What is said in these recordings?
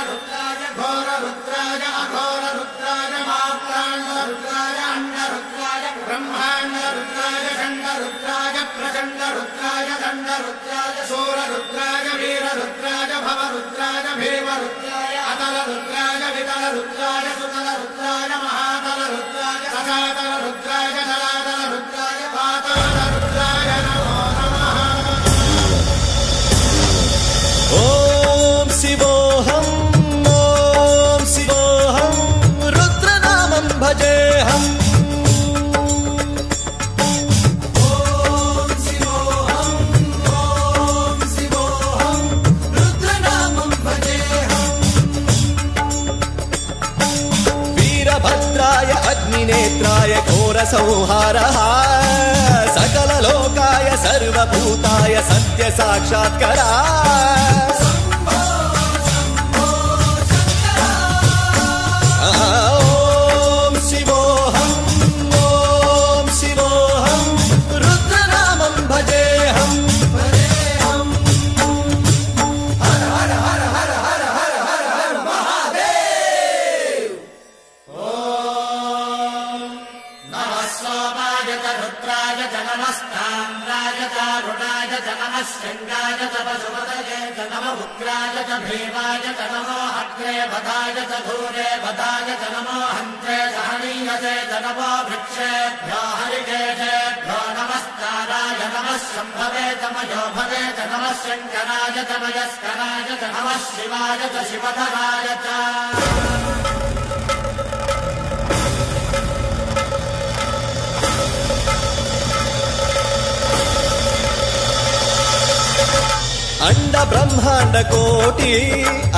रुद्राय घोर रुद्राय अघोर रुद्राय मात्राण्ड रुद्राय अंड रुद्राय ब्रह्मांड रुद्राय खंड रुद्राय प्रचंड रुद्राय दंड रुद्राय शूर रुद्राय वीर रुद्राय भव रुद्राय भीम रुद्राय अतल रुद्राय वितल रुद्राय सुतल रुद्राय महातल रुद्राय सकातल रुद्राय जलातल रुद्राय पाताल रुद्राय नमो नमः। ओम शिवोऽहं रुद्रनामं भजेऽहं। रुद्रनामं भजेऽहं। वीरभद्राय अग्निनेत्राय घोरसंहारः सकललोकाय सर्वभूताय सत्यसाक्षात्करा। ओम शिवोऽहं रुद्रनामं भजेऽहं। हर हर हर हर हर हर हर हर महादेव। ओम नमः सोमाय च रुद्राय च नमस्ताम्राय च रुणाय च नमः शृङ्गाय च पशुपतये च नमः उग्राय च भीमाय च नमो अग्रे वधाय च धूरे वधाय च नमो हन्त्रे सहनीयसे च नमो वृक्षेभ्यो हरिकेशेभ्यो नमस्काराय नमः शम्भवे च मयोभवे च नमः शङ्कराय च मयस्कराय च नमः शिवाय च शिवधराय च। अंड ब्रह्मांड कोटि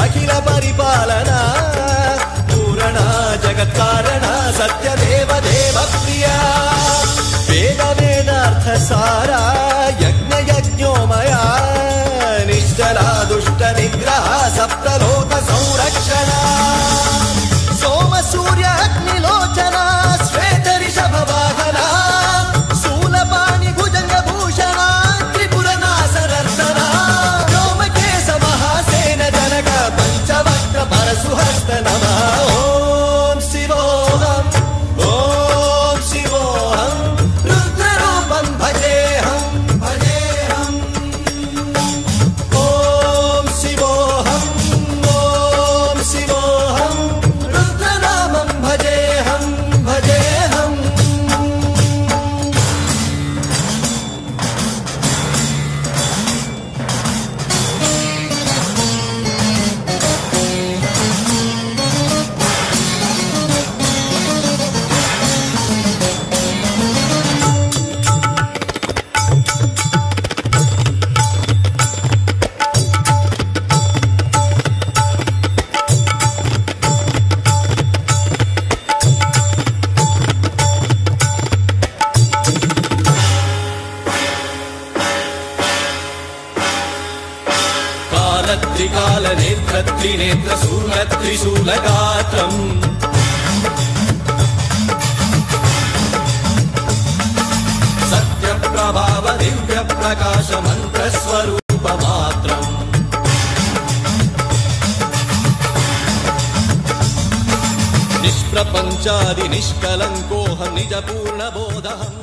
अखिल परिपालना पूरणा जगत्कारणा सत्यदेव देव प्रिया वेद वेदार्थ सारा यज्ञ यज्ञोमया निश्चला दुष्ट निग्रह सप्तलोक संरक्षणा सोम सूर्य अग्निलोचना श्वेत ऋषभ वाहना शूलपाणि भुजंग भूषणा त्रिपुर नासरर्दना पंचवक्त्र परशुहस्त नमः। ओम शिवोऽहं रुद्ररूपं भजेऽहं भजेऽहम्। ओम शिवोऽहं रुद्रनामं भजेऽहं भजेऽहम्। त्रिकाल नेत्र त्रिनेत्र शूल त्रिशूलगात्रम् सत्यप्रभाव दिव्य प्रकाश मंत्र स्वरूप मात्रम् निष्प्रपंचादि निष्कलंकोऽहं निज पूर्ण बोधहम्।